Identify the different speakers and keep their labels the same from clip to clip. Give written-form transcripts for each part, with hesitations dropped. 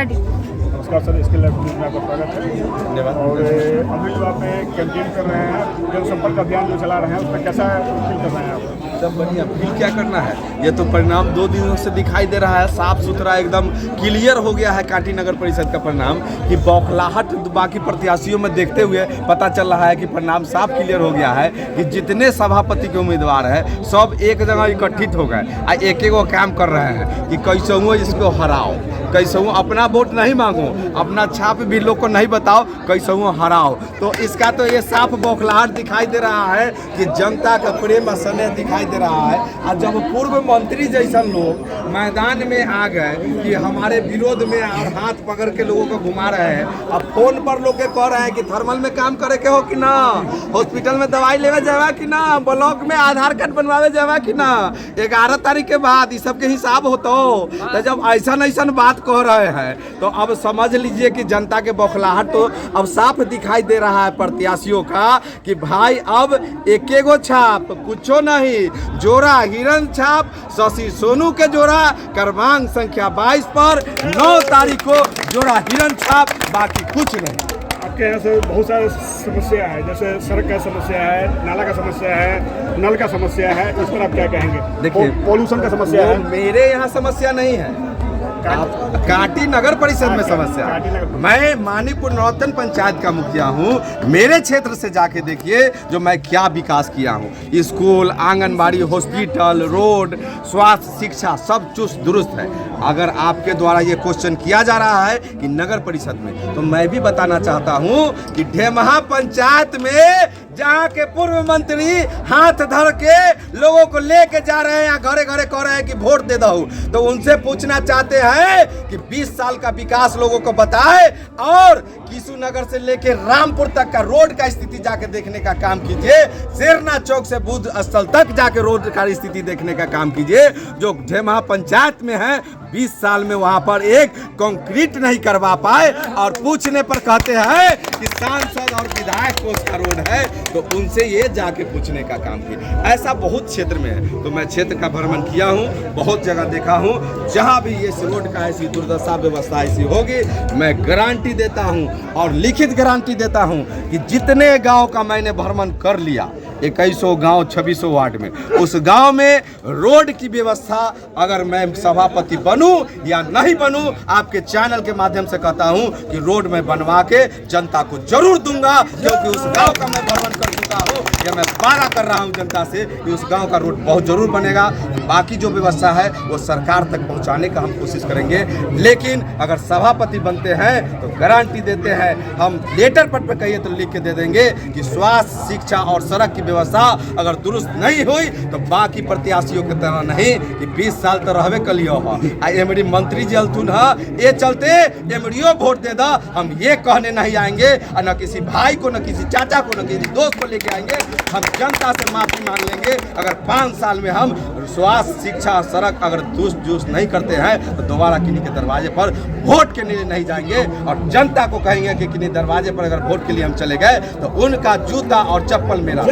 Speaker 1: Ready.
Speaker 2: नमस्कार sir, इसके लिए में आपका स्वागत है। धन्यवाद। और अभी जो आप कैंपेन कर रहे हैं, जनसंपर्क अभियान जो चला रहे हैं, उसमें कैसा फील कर रहे हैं आप?
Speaker 3: सब बढ़िया। फील क्या करना है, ये तो परिणाम 2 दिनों से दिखाई दे रहा है। साफ सुथरा एकदम क्लियर हो गया है कांटी नगर परिषद का परिणाम कि बौखलाहट बाकी प्रत्याशियों में देखते हुए पता चल रहा है कि परिणाम साफ क्लियर हो गया है कि जितने सभापति के उम्मीदवार है सब एक जगह इकट्ठित हो गए और एक एक काम कर रहे हैं कि कैसे इसको हराओ, कैसे अपना वोट नहीं मांगो, अपना छाप भी लोग को नहीं बताओ, कैसे हराओ। तो इसका तो ये साफ बौखलाहट दिखाई दे रहा है कि जनता का प्रेम और स्नेह दिखाई दे रहा है। और जब पूर्व मंत्री जैसा लोग मैदान में आ गए कि हमारे विरोध में और हाथ पकड़ के लोगों को घुमा रहे हैं, अब फोन पर लोग के कह रहे हैं कि थर्मल में काम करे के हो कि ना, हॉस्पिटल में दवाई लेवे जावा कि ना, ब्लॉक में आधार कार्ड बनवावे जावा कि ना, 11 तारीख के बाद इस सब के हिसाब होता हो। तो जब ऐसा बात कह रहे हैं तो अब समझ लीजिए कि जनता के बौखलाहट तो अब साफ दिखाई दे रहा है प्रत्याशियों का कि भाई अब एक छाप कुछो नहीं, जोड़ा हिरन छाप शशि सोनू के जोड़ा क्रमांक संख्या 22 पर 9 तारीख को जोड़ा हिरन छाप, बाकी कुछ नहीं।
Speaker 2: आपके यहाँ से बहुत सारी समस्या है, जैसे सड़क का समस्या है, नाला का समस्या है, नल का समस्या है, इस पर आप क्या कहेंगे?
Speaker 3: देखिए,
Speaker 2: पॉल्यूशन का समस्या है।
Speaker 3: मेरे यहाँ समस्या नहीं है, कांटी नगर परिषद में समस्या है। मैं मानीपुर नौतन पंचायत का मुखिया हूँ। मेरे क्षेत्र से जाके देखिए जो मैं क्या विकास किया हूँ। स्कूल, आंगनबाड़ी, हॉस्पिटल, रोड, स्वास्थ्य, शिक्षा सब चुस्त दुरुस्त है। अगर आपके द्वारा ये क्वेश्चन किया जा रहा है कि नगर परिषद में, तो मैं भी बताना चाहता हूँ कि ढेमहा पंचायत में जहाँ के पूर्व मंत्री हाथ धर के लोगों को लेके जा रहे हैं या घरे घरे कह रहे हैं कि वोट दे दो, तो उनसे पूछना चाहते हैं कि 20 साल का विकास लोगों को बताए और किशु नगर से लेके रामपुर तक का रोड का स्थिति जाके देखने का काम कीजिए। शेरना चौक से बुद्ध स्थल तक जाके रोड का स्थिति देखने का काम कीजिए। जो ढेमहा पंचायत में है 20 साल में वहां पर एक कंक्रीट नहीं करवा पाए और पूछने पर कहते हैं कि सांसद और विधायक को उसका रोड है, तो उनसे ये जाके पूछने का काम किया। ऐसा बहुत क्षेत्र में है। तो मैं क्षेत्र का भ्रमण किया हूँ, बहुत जगह देखा हूँ, जहाँ भी ये रोड का ऐसी दुर्दशा व्यवस्था ऐसी होगी, मैं गारंटी देता हूँ और लिखित गारंटी देता हूँ कि जितने गाँव का मैंने भ्रमण कर लिया, 2100 गांव 2600 वार्ड में, उस गांव में रोड की व्यवस्था अगर मैं सभापति बनूं या नहीं बनूं, आपके चैनल के माध्यम से कहता हूं कि रोड में बनवा के जनता को जरूर दूंगा, क्योंकि उस गांव का मैं भ्रमण कर चुका हूं। या मैं वादा कर रहा हूं जनता से कि उस गांव का रोड बहुत जरूर बनेगा। बाकी जो व्यवस्था है वो सरकार तक पहुंचाने का हम कोशिश करेंगे। लेकिन अगर सभापति बनते हैं तो गारंटी देते हैं, हम लेटर पट पे कहिए तो लिख के दे देंगे कि स्वास्थ्य, शिक्षा और सड़क की व्यवस्था अगर दुरुस्त नहीं हुई तो बाकी प्रत्याशियों की तरह नहीं कि 20 साल तो रहबे कलियो हो। एमडी मंत्री जी अलथुन ये चलते एमडीओ वोट दे दा, हम ये कहने नहीं आएंगे, और न किसी भाई को, न किसी चाचा को, न किसी दोस्त को लेके आएंगे। हम जनता से माफी मांग लेंगे अगर 5 साल में हम स्वास्थ्य, शिक्षा, सड़क अगर दुरुस्त नहीं करते हैं तो दोबारा किन्हीं के दरवाजे पर वोट के लिए नहीं जाएंगे और जनता को कहेंगे कि किन्हीं दरवाजे पर अगर वोट के लिए हम चले गए तो उनका जूता और चप्पल मेरा।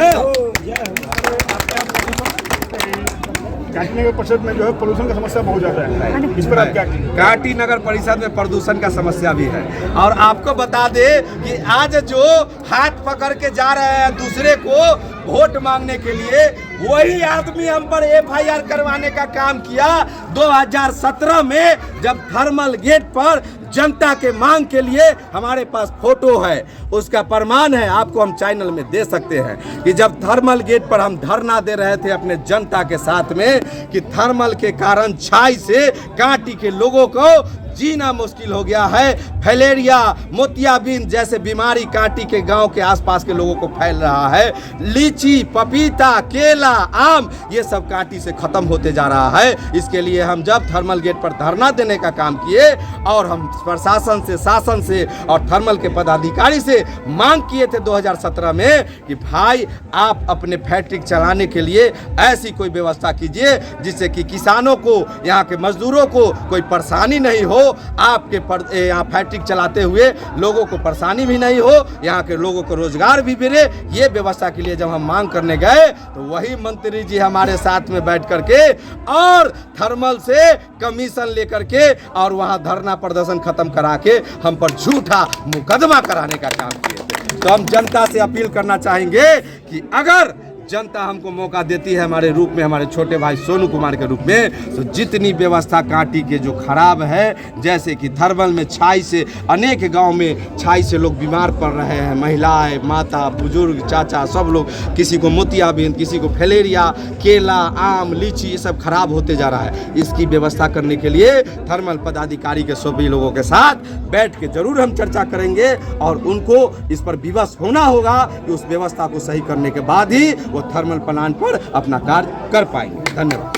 Speaker 2: कांटी नगर परिषद में जो है प्रदूषण का समस्या बहुत ज्यादा है, इस पर आप क्या कहेंगे?
Speaker 3: कांटी नगर परिषद में प्रदूषण का समस्या भी है। और आपको बता दे कि आज जो हाथ पकड़ के जा रहे हैं दूसरे को वोट मांगने के लिए, वही आदमी हम पर FIR करवाने का काम किया 2017 में, जब थर्मल गेट पर जनता के मांग के लिए हमारे पास फोटो है, उसका प्रमाण है, आपको हम चैनल में दे सकते हैं कि जब थर्मल गेट पर हम धरना दे रहे थे अपने जनता के साथ में कि थर्मल के कारण छाई से कांटी के लोगों को जीना मुश्किल हो गया है, फैलेरिया, मोतियाबिंद जैसे बीमारी कांटी के गांव के आसपास के लोगों को फैल रहा है। लीची, पपीता, केला, आम ये सब कांटी से खत्म होते जा रहा है। इसके लिए हम जब थर्मल गेट पर धरना देने का काम किए और हम प्रशासन से, शासन से और थर्मल के पदाधिकारी से मांग किए थे 2017 में कि भाई आप अपने फैक्ट्री चलाने के लिए ऐसी कोई व्यवस्था कीजिए जिससे कि किसानों को, यहाँ के मजदूरों को कोई परेशानी नहीं हो हो, आपके यहाँ फैक्ट्री चलाते हुए लोगों को परेशानी भी नहीं हो, यहाँ के लोगों को रोजगार भी मिले, ये व्यवस्था के लिए जब हम मांग करने गए तो वही मंत्री जी हमारे साथ में बैठ करके और थर्मल से कमीशन लेकर के और वहाँ धरना प्रदर्शन खत्म करा के हम पर झूठा मुकदमा कराने का काम किए थे। तो हम जनता से अपील करना चाहेंगे कि अगर जनता हमको मौका देती है हमारे रूप में, हमारे छोटे भाई सोनू कुमार के रूप में, तो जितनी व्यवस्था कांटी के जो खराब है, जैसे कि थर्मल में छाई से अनेक गांव में छाई से लोग बीमार पड़ रहे हैं, महिलाएं, माता, बुजुर्ग, चाचा सब लोग, किसी को मोतियाबिंद, किसी को फैलेरिया, केला, आम, लीची, ये सब खराब होते जा रहा है। इसकी व्यवस्था करने के लिए थर्मल पदाधिकारी के सभी लोगों के साथ बैठ के जरूर हम चर्चा करेंगे और उनको इस पर विवश होना होगा कि उस व्यवस्था को सही करने के बाद ही थर्मल प्लांट पर अपना कार्य कर पाएंगे। धन्यवाद।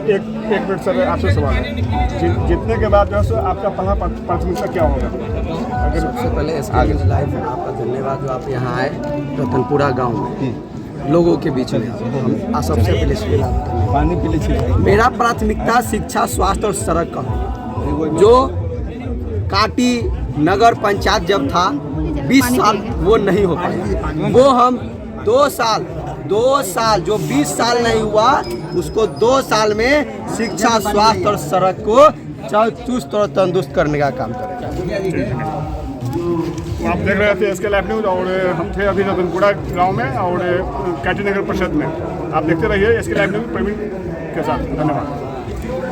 Speaker 2: एक मिनट सर, आपसे सवाल है, जीतने के बाद जो है सो आपका पहला प्राथमिकता क्या होगा? अगर
Speaker 1: सबसे पहले SK लाइव आपका धन्यवाद, जो आप यहाँ आए रतनपुरा गांव में लोगों के बीच में। हम सबसे पहले
Speaker 3: पानी के लिए
Speaker 1: मेरा प्राथमिकता शिक्षा, स्वास्थ्य और सड़क का है। जो कांटी नगर पंचायत जब था 20 साल वो नहीं हो पाया, वो हम 2 साल जो 20 साल नहीं हुआ उसको 2 साल में शिक्षा, स्वास्थ्य और सड़क को चुस्त और तंदुरुस्त करने का काम करेगा।
Speaker 2: आप देख रहे थे SK लाइव न्यूज़ और हम थे अभी रतनपुरा गांव में और कांटी नगर परिषद में। आप देखते रहिए SK लाइव न्यूज़ प्रवीण के साथ। धन्यवाद।